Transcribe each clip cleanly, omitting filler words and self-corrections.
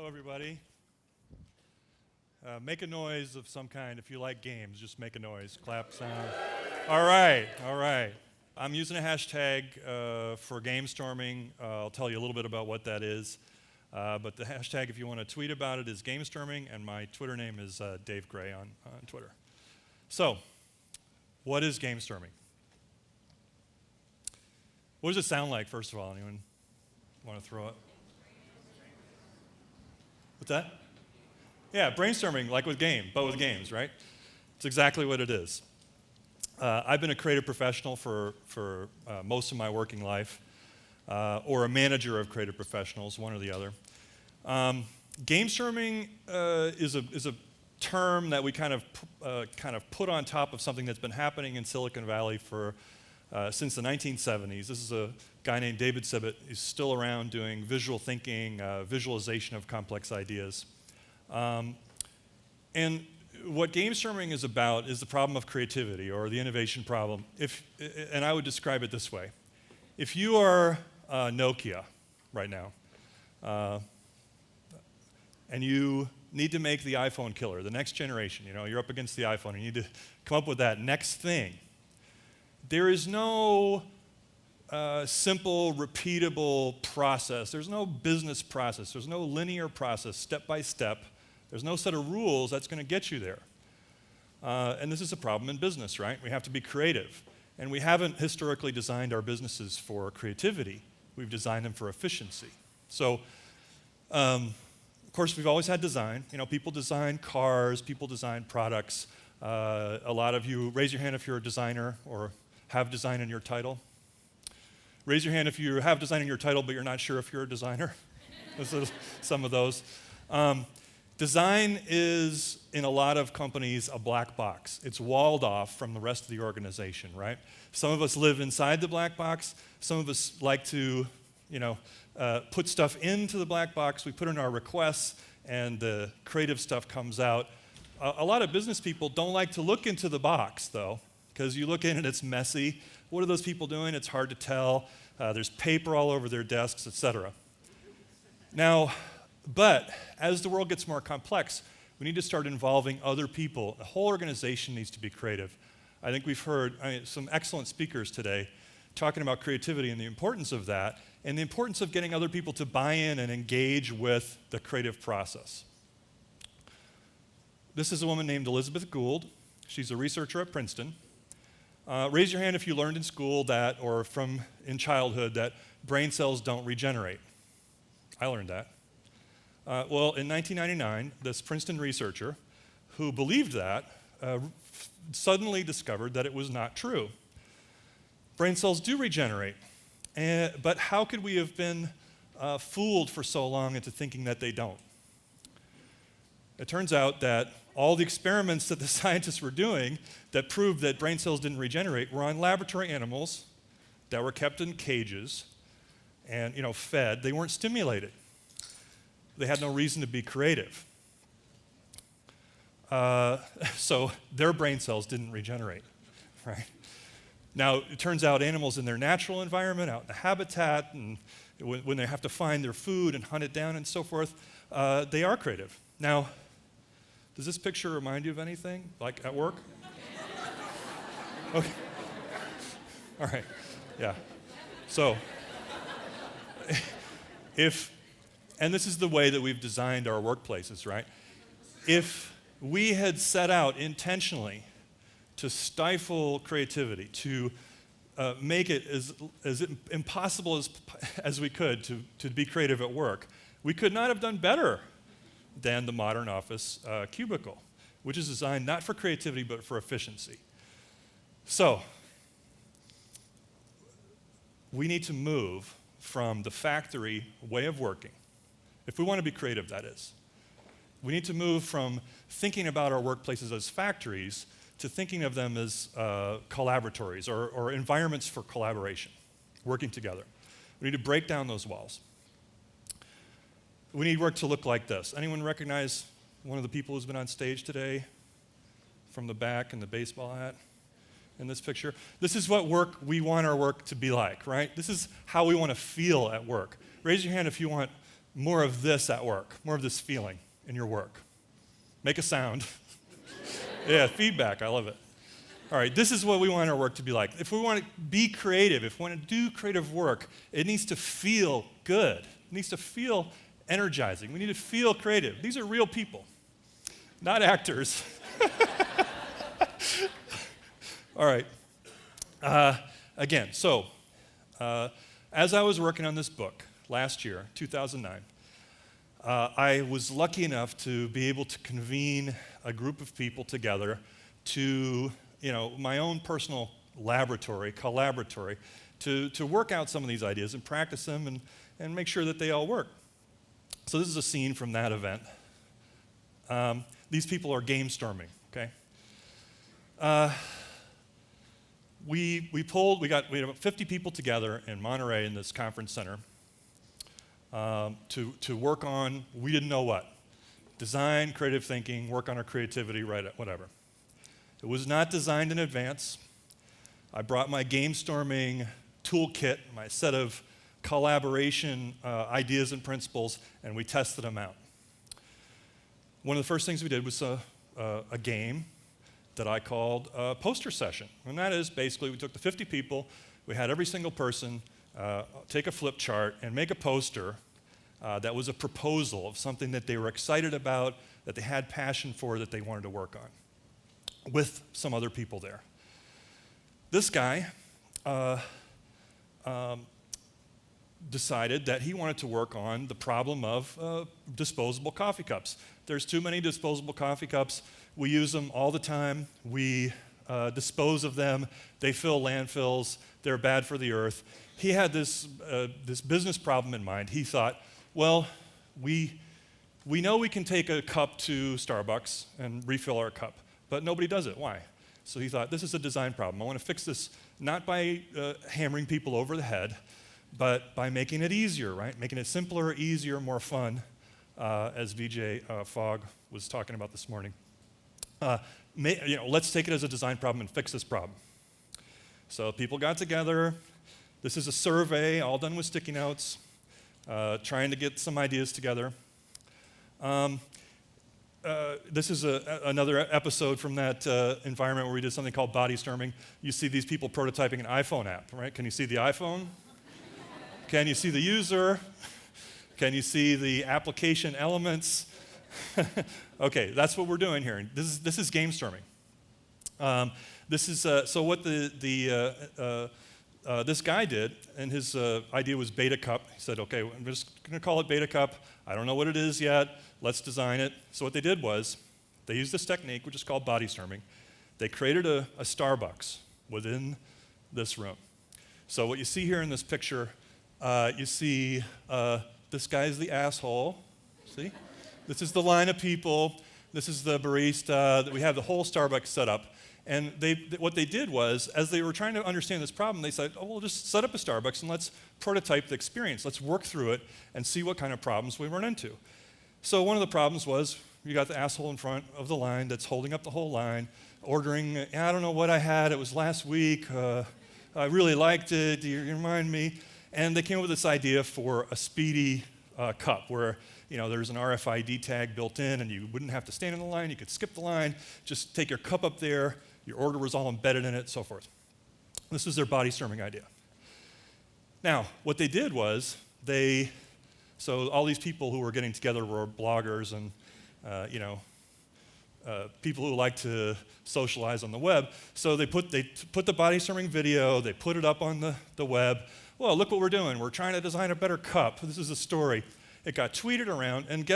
everybody. Make a noise of some kind if you like games. Just make a noise. Clap sound. All right. I'm using a hashtag for Gamestorming. I'll tell you a little bit about what that is. But the hashtag, if you want to tweet about it, is Gamestorming, and my Twitter name is Dave Gray on Twitter. So, what is Gamestorming? What does it sound like, first of all? Anyone want to throw it? What's that? Yeah, brainstorming, like with but with games, right? It's exactly what it is. I've been a creative professional for most of my working life, or a manager of creative professionals, one or the other. Gamestorming is a term that we kind of put on top of something that's been happening in Silicon Valley since the 1970s. This is a guy named David Sibbett. He's still around doing visual thinking, visualization of complex ideas. And what Gamestorming is about is the problem of creativity, or the innovation problem. And I would describe it this way. If you are Nokia right now, and you need to make the iPhone killer, the next generation, you're up against the iPhone, and you need to come up with that next thing, there is no simple, repeatable process. There's no business process. There's no linear process, step by step. There's no set of rules that's going to get you there. And this is a problem in business, right? We have to be creative. And we haven't historically designed our businesses for creativity. We've designed them for efficiency. So, of course, we've always had design. People design cars, people design products. A lot of you, raise your hand if you're a designer or have design in your title. Raise your hand if you have design in your title, but you're not sure if you're a designer. This is some of those. Design is, in a lot of companies, a black box. It's walled off from the rest of the organization, right? Some of us live inside the black box. Some of us like to, put stuff into the black box. We put in our requests, and the creative stuff comes out. A lot of business people don't like to look into the box, though, because you look in and it's messy. What are those people doing? It's hard to tell. There's paper all over their desks, etc. Now, but as the world gets more complex, we need to start involving other people. The whole organization needs to be creative. I think we've heard some excellent speakers today talking about creativity and the importance of that, and the importance of getting other people to buy in and engage with the creative process. This is a woman named Elizabeth Gould. She's a researcher at Princeton. Raise your hand if you learned in school that, or in childhood, that brain cells don't regenerate. I learned that. Well, in 1999, this Princeton researcher who believed that suddenly discovered that it was not true. Brain cells do regenerate, but how could we have been fooled for so long into thinking that they don't? It turns out that all the experiments that the scientists were doing that proved that brain cells didn't regenerate were on laboratory animals that were kept in cages and fed. They weren't stimulated. They had no reason to be creative. So their brain cells didn't regenerate, right? Now, it turns out animals in their natural environment, out in the habitat, and when they have to find their food and hunt it down and so forth, they are creative. Now, does this picture remind you of anything, like at work? Okay. All right. Yeah. So, and this is the way that we've designed our workplaces, right? If we had set out intentionally to stifle creativity, to make it as impossible as we could to be creative at work, we could not have done better than the modern office cubicle, which is designed not for creativity but for efficiency. So, we need to move from the factory way of working, if we want to be creative, that is. We need to move from thinking about our workplaces as factories to thinking of them as collaboratories or environments for collaboration, working together. We need to break down those walls. We need work to look like this. Anyone recognize one of the people who's been on stage today from the back in the baseball hat in this picture? This is what we want our work to be like, right? This is how we want to feel at work. Raise your hand if you want more of this at work, more of this feeling in your work? Make a sound. Yeah, feedback, I love it. All right, this is what we want our work to be like. If we want to be creative, if we want to do creative work, it needs to feel good. It needs to feel energizing. We need to feel creative. These are real people, not actors. All right. Again, so as I was working on this book last year, 2009, I was lucky enough to be able to convene a group of people together to, my own personal collaboratory, to work out some of these ideas and practice them and make sure that they all work. So this is a scene from that event. These people are Gamestorming, okay? We had about 50 people together in Monterey in this conference center to work on, we didn't know what. Design, creative thinking, work on our creativity, write it, whatever. It was not designed in advance. I brought my Gamestorming toolkit, my set of collaboration ideas and principles, and we tested them out. One of the first things we did was a game that I called a poster session. And that is basically we took the 50 people, we had every single person take a flip chart and make a poster that was a proposal of something that they were excited about, that they had passion for, that they wanted to work on, with some other people there. This guy decided that he wanted to work on the problem of disposable coffee cups. There's too many disposable coffee cups. We use them all the time. We dispose of them. They fill landfills. They're bad for the earth. He had this business problem in mind. He thought, well, we know we can take a cup to Starbucks and refill our cup, but nobody does it. Why? So he thought, this is a design problem. I want to fix this not by hammering people over the head, but by making it easier, right? Making it simpler, easier, more fun, as VJ Fogg was talking about this morning. Let's take it as a design problem and fix this problem. So people got together. This is a survey, all done with sticky notes, trying to get some ideas together. This is another episode from that environment where we did something called bodystorming. You see these people prototyping an iPhone app, right? Can you see the iPhone? Can you see the user? Can you see the application elements? Okay, that's what we're doing here. This is Gamestorming. So what this guy did, and his idea was Beta Cup. He said, okay, I'm just going to call it Beta Cup. I don't know what it is yet. Let's design it. So what they did was they used this technique, which is called bodystorming. They created a Starbucks within this room. So what you see here in this picture, you see this guy's the asshole. See? This is the line of people. This is the barista. We have the whole Starbucks set up. And what they did was, as they were trying to understand this problem, they said, we'll just set up a Starbucks and let's prototype the experience. Let's work through it and see what kind of problems we run into. So one of the problems was, you got the asshole in front of the line that's holding up the whole line, ordering, I don't know what I had, it was last week, I really liked it, do you remind me? And they came up with this idea for a speedy cup where there's an RFID tag built in and you wouldn't have to stand in the line, you could skip the line, just take your cup up there, your order was all embedded in it, so forth. This was their bodystorming idea. Now, what they did was so all these people who were getting together were bloggers and people who like to socialize on the web. So they put the bodystorming video, they put it up on the web. Well, look what we're doing. We're trying to design a better cup. This is a story. It got tweeted around, and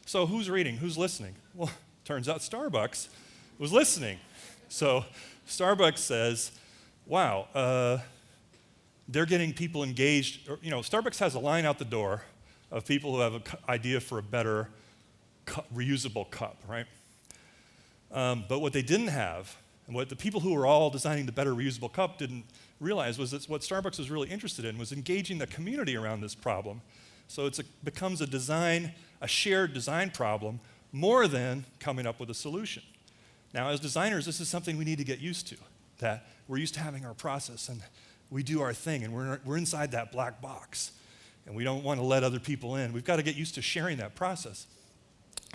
so who's reading? Who's listening? Well, turns out Starbucks was listening. So Starbucks says, wow, they're getting people engaged. Starbucks has a line out the door of people who have an idea for a better reusable cup, right? But what they didn't have, and what the people who were all designing the better reusable cup didn't realize, was that what Starbucks was really interested in was engaging the community around this problem. So it becomes a shared design problem more than coming up with a solution. Now, as designers, this is something we need to get used to, that we're used to having our process and we do our thing and we're inside that black box. and we don't want to let other people in. We've got to get used to sharing that process.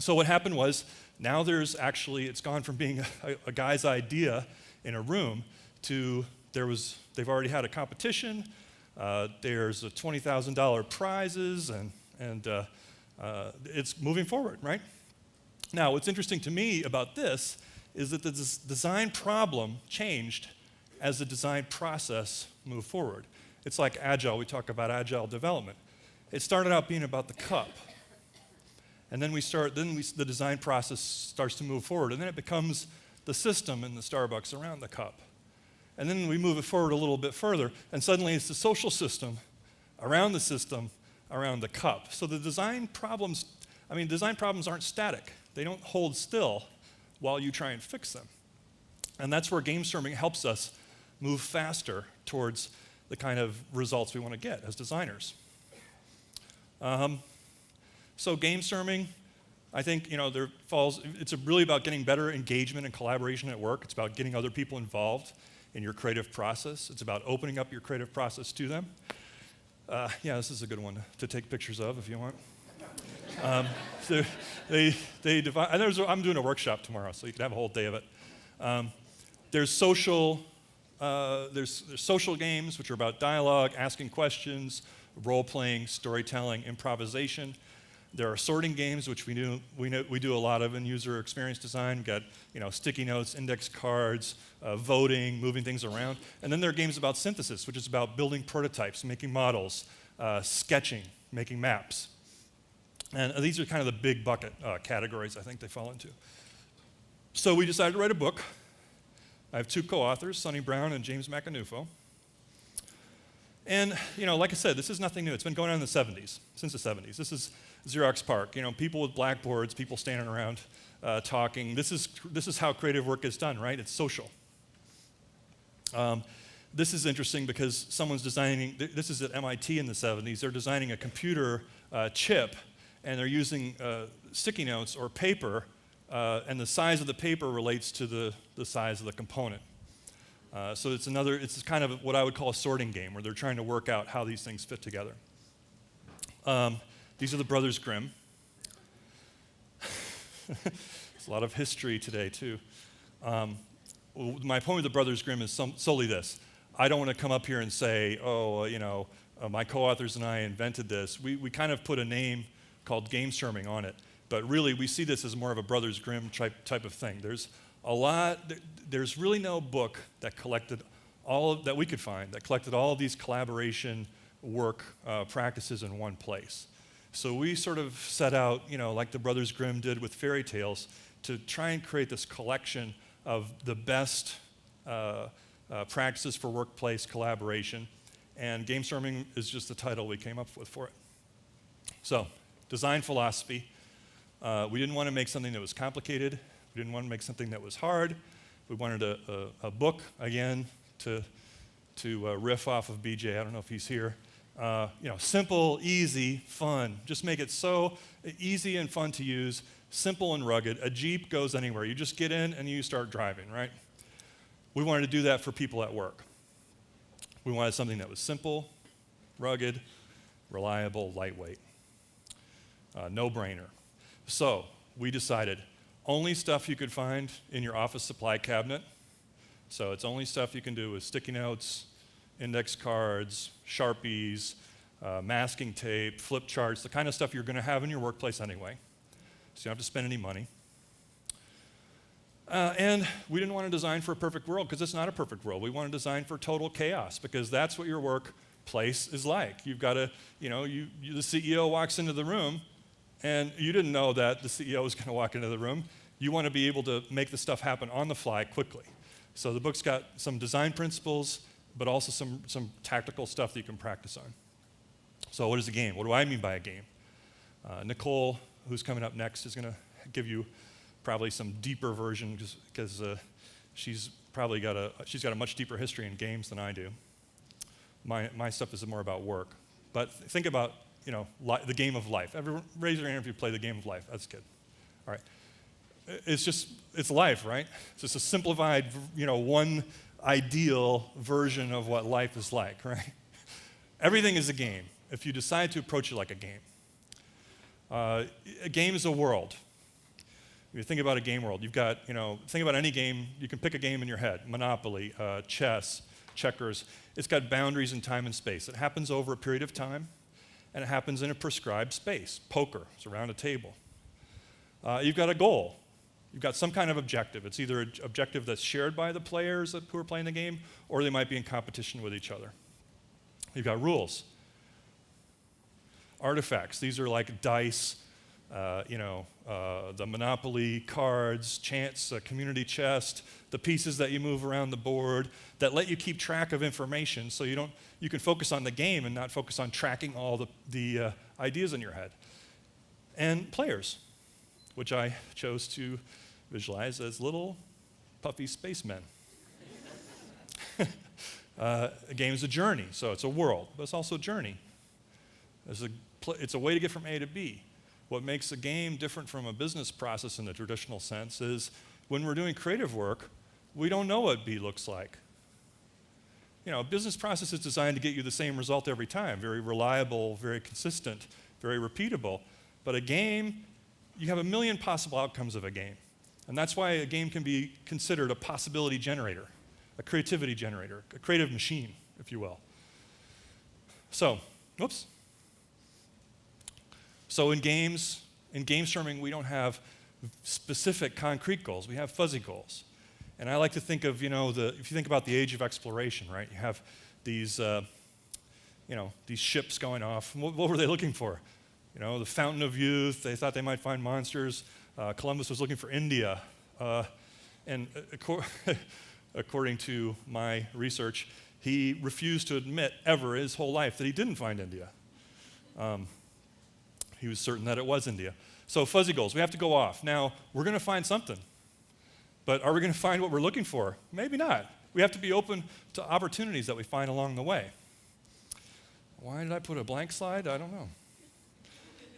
So what happened was, now it's gone from being a guy's idea in a room to they've already had a competition, there's a $20,000 prizes, and it's moving forward, right? Now, what's interesting to me about this is that the design problem changed as the design process moved forward. It's like Agile. We talk about Agile development. It started out being about the cup. And then the design process starts to move forward, and then it becomes the system in the Starbucks around the cup. And then we move it forward a little bit further, and suddenly it's the social system around the cup. So the design problems aren't static. They don't hold still while you try and fix them. And that's where Gamestorming helps us move faster towards the kind of results we want to get as designers. So Gamestorming, I think, it's really about getting better engagement and collaboration at work. It's about getting other people involved in your creative process. It's about opening up your creative process to them. This is a good one to take pictures of if you want. So they divide. I'm doing a workshop tomorrow, so you can have a whole day of it. There's social games, which are about dialogue, asking questions, role-playing, storytelling, improvisation. There are sorting games, which we do a lot of in user experience design. We've got sticky notes, index cards, voting, moving things around. And then there are games about synthesis, which is about building prototypes, making models, sketching, making maps. And these are kind of the big bucket categories I think they fall into. So we decided to write a book. I have two co-authors, Sonny Brown and James Macanufo. And, like I said, this is nothing new. It's been going on in the 70s, since the 70s. This is Xerox PARC, people with blackboards, people standing around talking. This is how creative work is done, right? It's social. This is interesting because someone's designing, this is at MIT in the 70s, they're designing a computer chip, and they're using sticky notes or paper, and the size of the paper relates to the size of the component. So it's kind of what I would call a sorting game, where they're trying to work out how these things fit together. These are the Brothers Grimm. There's a lot of history today, too. My point with the Brothers Grimm is solely this. I don't want to come up here and say, my co-authors and I invented this. We kind of put a name called Gamestorming on it. But really, we see this as more of a Brothers Grimm type of thing. There's really no book that collected that we could find that collected all of these collaboration work practices in one place. So we sort of set out, like the Brothers Grimm did with fairy tales, to try and create this collection of the best practices for workplace collaboration. And Gamestorming is just the title we came up with for it. So, design philosophy. We didn't want to make something that was complicated. We didn't want to make something that was hard. We wanted a book, again, to riff off of BJ. I don't know if he's here. Simple, easy, fun. Just make it so easy and fun to use, simple and rugged. A Jeep goes anywhere. You just get in and you start driving, right? We wanted to do that for people at work. We wanted something that was simple, rugged, reliable, lightweight. No-brainer. So we decided only stuff you could find in your office supply cabinet. So it's only stuff you can do with sticky notes, index cards, Sharpies, masking tape, flip charts, the kind of stuff you're going to have in your workplace anyway. So you don't have to spend any money. And we didn't want to design for a perfect world because it's not a perfect world. We want to design for total chaos because that's what your workplace is like. You've got to, the CEO walks into the room and you didn't know that the CEO was going to walk into the room. You want to be able to make the stuff happen on the fly quickly. So the book's got some design principles, but also some tactical stuff that you can practice on. So what is a game? What do I mean by a game? Nicole, who's coming up next, is going to give you probably some deeper version because she's got a much deeper history in games than I do. My stuff is more about work. But think about the game of life. Everyone, raise your hand if you play the game of life. That's good. All right. It's life, right? It's just a simplified, one ideal version of what life is like, right? Everything is a game. if you decide to approach it like a game. A game is a world. If you think about a game world, you've got, think about any game, you can pick a game in your head, Monopoly, chess, checkers. It's got boundaries in time and space. It happens over a period of time, and it happens in a prescribed space. Poker, it's around a table. You've got a goal. You've got some kind of objective. It's either an objective that's shared by the players who are playing the game, or they might be in competition with each other. You've got rules. Artifacts, these are like dice, the Monopoly cards, chance, community chest, the pieces that you move around the board that let you keep track of information so you can focus on the game and not focus on tracking all the ideas in your head. And players, which I chose to visualize as little puffy spacemen. A game is a journey, so it's a world, but it's also a journey. It's a way to get from A to B. What makes a game different from a business process in the traditional sense is when we're doing creative work, we don't know what B looks like. A business process is designed to get you the same result every time, very reliable, very consistent, very repeatable. But a game, you have a million possible outcomes of a game. And that's why a game can be considered a possibility generator, a creativity generator, a creative machine, if you will. So in Gamestorming, we don't have specific concrete goals. We have fuzzy goals. And I like to think of, if you think about the age of exploration, right? You have these ships going off. What were they looking for? The fountain of youth. They thought they might find monsters. Columbus was looking for India. And according to my research, he refused to admit ever his whole life that he didn't find India. He was certain that it was India. So fuzzy goals, we have to go off. Now, we're going to find something. But are we going to find what we're looking for? Maybe not. We have to be open to opportunities that we find along the way. Why did I put a blank slide? I don't know.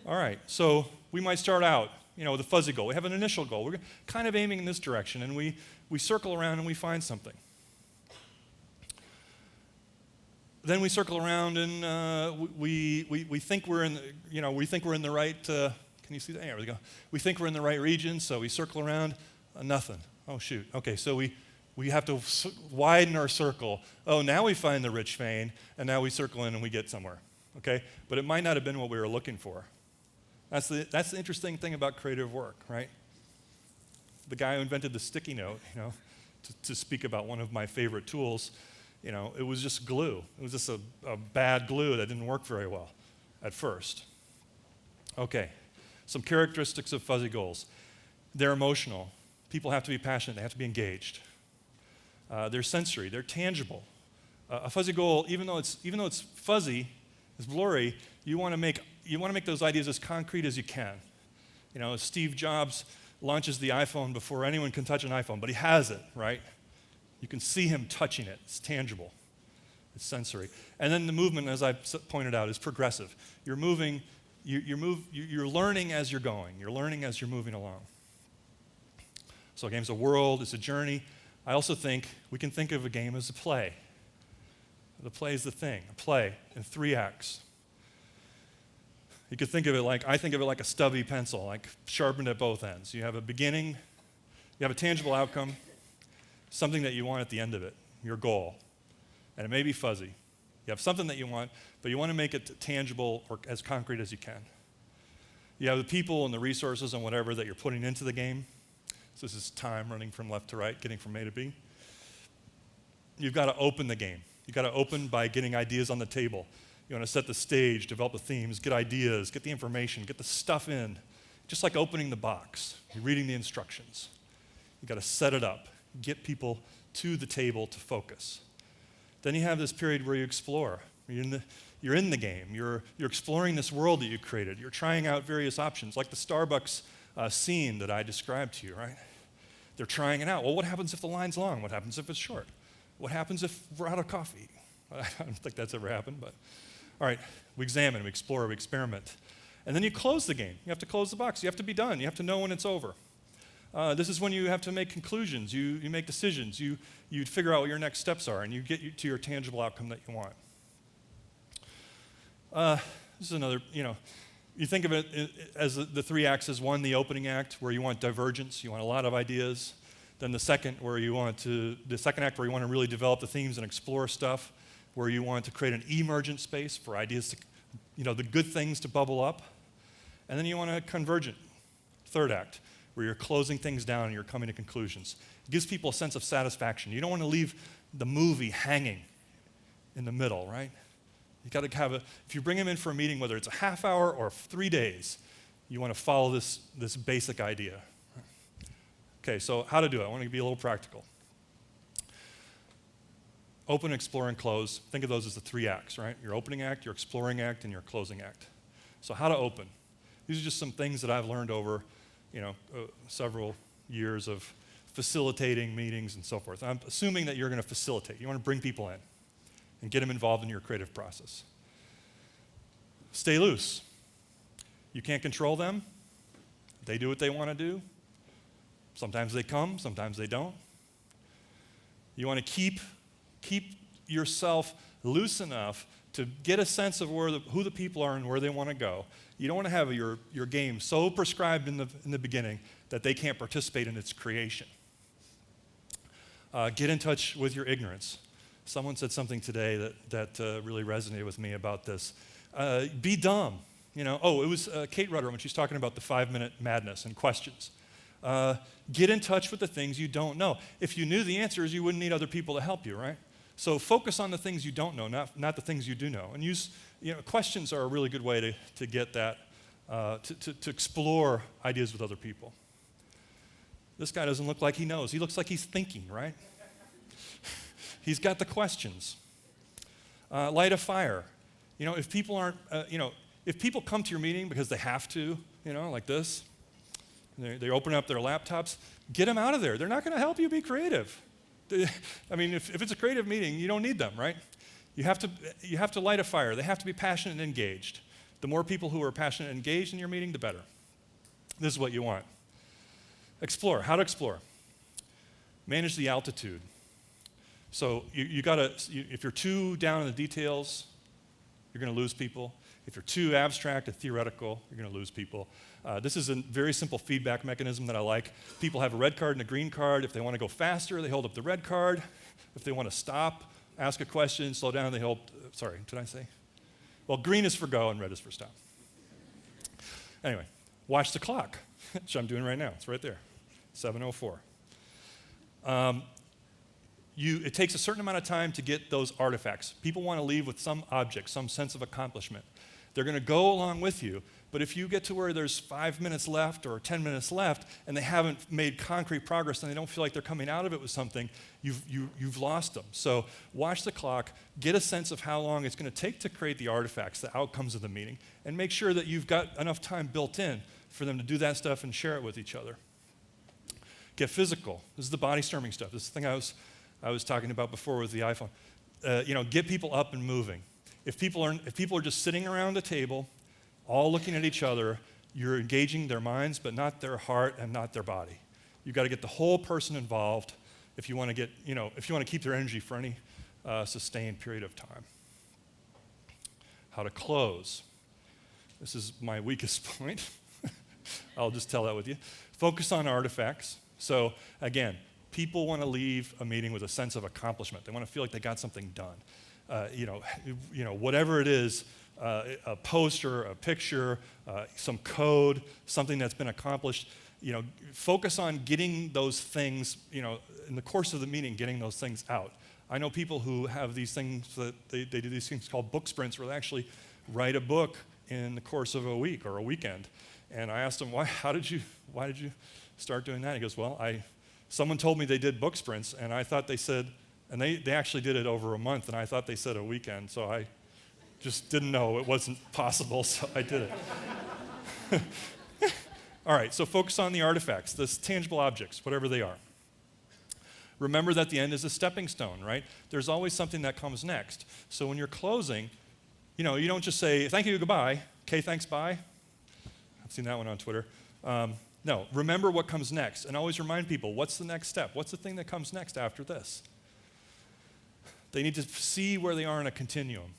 All right, so we might start out, with a fuzzy goal. We have an initial goal. We're kind of aiming in this direction, and we circle around and we find something. Then we circle around and we think we're in the right. Can you see that? There we go. We think we're in the right region, so we circle around. Nothing. Oh shoot. Okay, so we have to widen our circle. Oh, now we find the rich vein, and now we circle in and we get somewhere. Okay, but it might not have been what we were looking for. That's the interesting thing about creative work, right? The guy who invented the sticky note, to speak about one of my favorite tools. It was just glue. It was just a bad glue that didn't work very well at first. Okay, some characteristics of fuzzy goals. They're emotional. People have to be passionate. They have to be engaged. They're sensory. They're tangible. A fuzzy goal, even though it's fuzzy, it's blurry, you want to make those ideas as concrete as you can. Steve Jobs launches the iPhone before anyone can touch an iPhone, but he has it, right? You can see him touching it. It's tangible. It's sensory. And then the movement, as I pointed out, is progressive. You're moving. You're learning as you're going. You're learning as you're moving along. So a game's a world. It's a journey. I also think we can think of a game as a play. The play is the thing. A play in 3 acts. You could think of it like a stubby pencil, like sharpened at both ends. You have a beginning. You have a tangible outcome. Something that you want at the end of it, your goal. And it may be fuzzy. You have something that you want, but you want to make it tangible or as concrete as you can. You have the people and the resources and whatever that you're putting into the game. So this is time running from left to right, getting from A to B. You've got to open the game. You've got to open by getting ideas on the table. You want to set the stage, develop the themes, get ideas, get the information, get the stuff in. Just like opening the box. You're reading the instructions. You've got to set it up. Get people to the table to focus. Then you have this period where you explore. You're in the game. You're exploring this world that you created. You're trying out various options, like the Starbucks scene that I described to you, right? They're trying it out. Well, what happens if the line's long? What happens if it's short? What happens if we're out of coffee? I don't think that's ever happened, but all right, we examine, we explore, we experiment. And then you close the game. You have to close the box. You have to be done. You have to know when it's over. This is when you have to make conclusions. You make decisions. You figure out what your next steps are, and you get to your tangible outcome that you want. This is another, you think of it as the three acts as one, the opening act, where you want divergence, you want a lot of ideas. Then the second act where you want to really develop the themes and explore stuff, where you want to create an emergent space for ideas to, the good things to bubble up. And then you want a convergent third act, where you're closing things down and you're coming to conclusions. It gives people a sense of satisfaction. You don't want to leave the movie hanging in the middle, right? You got to have if you bring them in for a meeting, whether it's a half hour or 3 days, you want to follow this basic idea. Okay, so how to do it? I want to be a little practical. Open, explore, and close. Think of those as the three acts, right? Your opening act, your exploring act, and your closing act. So how to open? These are just some things that I've learned over, several years of facilitating meetings and so forth. I'm assuming that you're going to facilitate. You want to bring people in and get them involved in your creative process. Stay loose. You can't control them. They do what they want to do. Sometimes they come, sometimes they don't. You want to keep yourself loose enough to get a sense of who the people are and where they want to go. You don't want to have your game so prescribed in the beginning that they can't participate in its creation. Get in touch with your ignorance. Someone said something today that really resonated with me about this. Be dumb. It was Kate Rudder when she's talking about the 5-minute madness and questions. Get in touch with the things you don't know. If you knew the answers, you wouldn't need other people to help you, right? So focus on the things you don't know, not the things you do know. And questions are a really good way to get that, to explore ideas with other people. This guy doesn't look like he knows. He looks like he's thinking, right? He's got the questions. Light a fire. If people aren't, if people come to your meeting because they have to, like this, they open up their laptops, get them out of there. They're not going to help you be creative. If it's a creative meeting, you don't need them, right? You have to light a fire. They have to be passionate and engaged. The more people who are passionate and engaged in your meeting, the better. This is what you want. Explore. How to explore? Manage the altitude. So you gotta. If you're too down in the details, you're going to lose people. If you're too abstract and theoretical, you're going to lose people. This is a very simple feedback mechanism that I like. People have a red card and a green card. If they want to go faster, they hold up the red card. If they want to stop, ask a question, slow down, they hold, sorry, did I say? Well, green is for go and red is for stop. Anyway, watch the clock, which I'm doing right now. It's right there, 7:04. It takes a certain amount of time to get those artifacts. People want to leave with some object, some sense of accomplishment. They're going to go along with you, but if you get to where there's 5 minutes left or 10 minutes left and they haven't made concrete progress and they don't feel like they're coming out of it with something, you've lost them. So watch the clock, get a sense of how long it's going to take to create the artifacts, the outcomes of the meeting, and make sure that you've got enough time built in for them to do that stuff and share it with each other. Get physical. This is the body storming stuff. This is the thing I was talking about before with the iPhone. Get people up and moving. If people are just sitting around a table, all looking at each other, you're engaging their minds, but not their heart and not their body. You've got to get the whole person involved if you want to keep their energy for any sustained period of time. How to close. This is my weakest point. I'll just tell that with you. Focus on artifacts. So again, people want to leave a meeting with a sense of accomplishment. They want to feel like they got something done. Whatever it is, a poster, a picture, some code, something that's been accomplished. Focus on getting those things, in the course of the meeting, getting those things out. I know people who have these things that they do these things called book sprints, where they actually write a book in the course of a week or a weekend. And I asked him, why did you start doing that? He goes, well, someone told me they did book sprints, and I thought they said, and they actually did it over a month, and I thought they said a weekend, so I just didn't know it wasn't possible, so I did it. All right, so focus on the artifacts, the tangible objects, whatever they are. Remember that the end is a stepping stone, right? There's always something that comes next. So when you're closing, you don't just say, thank you, goodbye, okay, thanks, bye. I've seen that one on Twitter. No, remember what comes next, and always remind people, what's the next step? What's the thing that comes next after this? They need to see where they are in a continuum.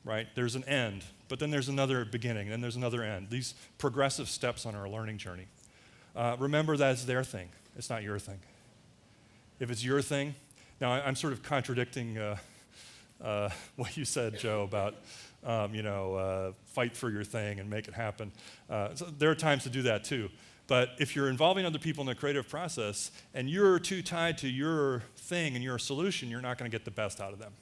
right? There's an end, but then there's another beginning, then there's another end. These progressive steps on our learning journey. Remember that it's their thing. It's not your thing. If it's your thing, now I'm sort of contradicting what you said, Joe, about fight for your thing and make it happen. So there are times to do that too. But if you're involving other people in the creative process and you're too tied to your thing and your solution, you're not going to get the best out of them.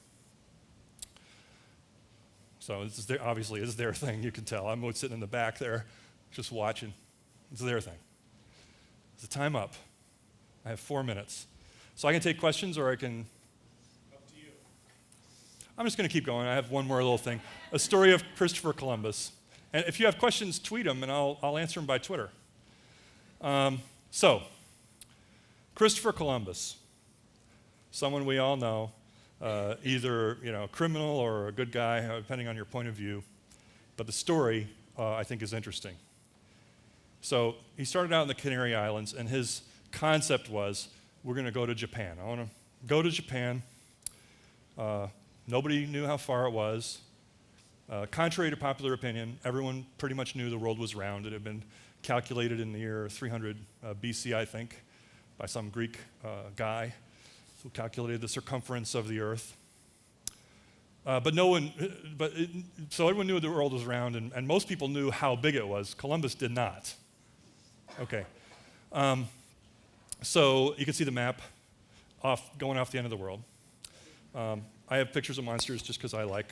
So obviously it's their thing, you can tell. I'm sitting in the back there just watching. It's their thing. Is the time up? I have 4 minutes. So I can take questions or I can... Up to you. I'm just going to keep going. I have one more little thing. A story of Christopher Columbus. And if you have questions, tweet them and I'll answer them by Twitter. So, Christopher Columbus, someone we all know, either criminal or a good guy, depending on your point of view. But the story, I think, is interesting. So he started out in the Canary Islands, and his concept was, we're going to go to Japan. I want to go to Japan. Nobody knew how far it was. Contrary to popular opinion, everyone pretty much knew the world was round. It had been calculated in the year 300 BC, I think, by some Greek guy who calculated the circumference of the earth. So everyone knew the world was round, and most people knew how big it was. Columbus did not. Okay. So you can see the map going off the end of the world. I have pictures of monsters just because I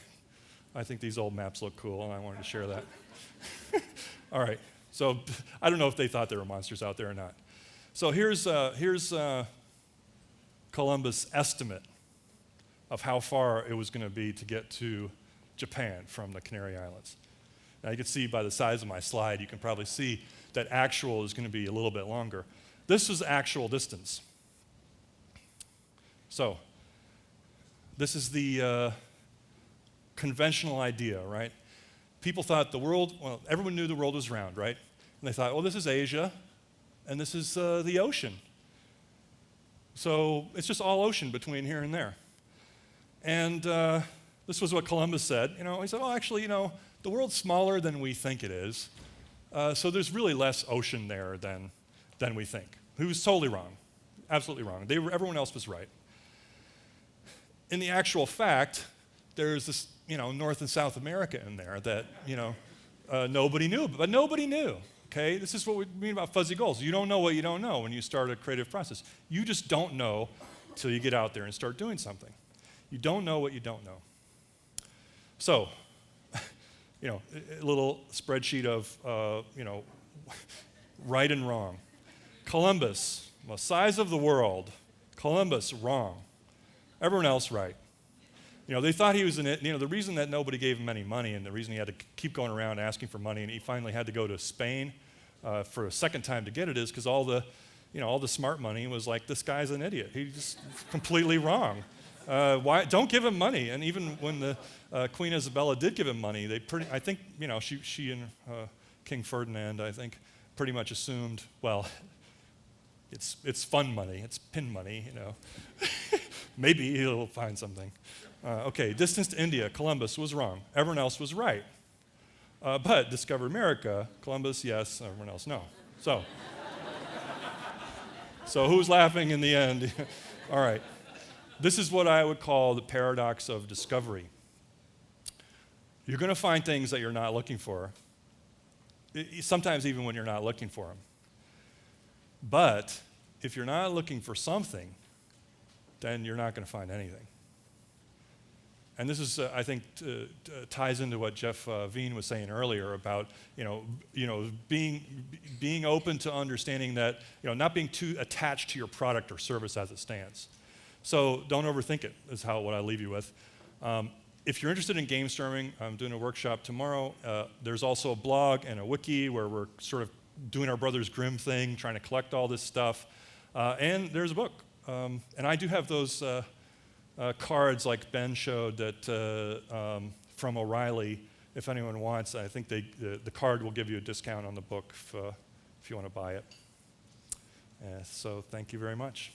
think these old maps look cool, and I wanted to share that. All right. So I don't know if they thought there were monsters out there or not. So here's Columbus' estimate of how far it was going to be to get to Japan from the Canary Islands. Now you can see by the size of my slide, you can probably see that actual is going to be a little bit longer. This was actual distance. So this is the conventional idea, right? People thought everyone knew the world was round, right? And they thought, well, this is Asia, and this is the ocean. So it's just all ocean between here and there. And this was what Columbus said. He said, actually, the world's smaller than we think it is. So there's really less ocean there than we think. He was totally wrong, absolutely wrong. Everyone else was right. In the actual fact, there's this, North and South America in there that, nobody knew. But nobody knew, okay? This is what we mean about fuzzy goals. You don't know what you don't know when you start a creative process. You just don't know till you get out there and start doing something. You don't know what you don't know. So, a little spreadsheet of, right and wrong. Columbus, the size of the world. Columbus, wrong. Everyone else, right. They thought he was in it. The reason that nobody gave him any money and the reason he had to keep going around asking for money and he finally had to go to Spain for a second time to get it is because all the smart money was like, this guy's an idiot. He's completely wrong. Why? Don't give him money. And even when the Queen Isabella did give him money, I think, she and King Ferdinand, I think, pretty much assumed, well, it's fun money, it's pin money, Maybe he'll find something. Okay, distance to India, Columbus was wrong. Everyone else was right. But discover America, Columbus, yes, everyone else, no. So who's laughing in the end? All right. This is what I would call the paradox of discovery. You're going to find things that you're not looking for, sometimes even when you're not looking for them. But if you're not looking for something, then you're not going to find anything. And this is, I think, ties into what Jeff Veen was saying earlier about, being open to understanding that, not being too attached to your product or service as it stands. So don't overthink it, is what I leave you with. If you're interested in Gamestorming, I'm doing a workshop tomorrow. There's also a blog and a wiki where we're sort of doing our Brothers Grimm thing, trying to collect all this stuff. And there's a book. And I do have those cards like Ben showed that from O'Reilly. If anyone wants, I think the card will give you a discount on the book if you want to buy it. So thank you very much.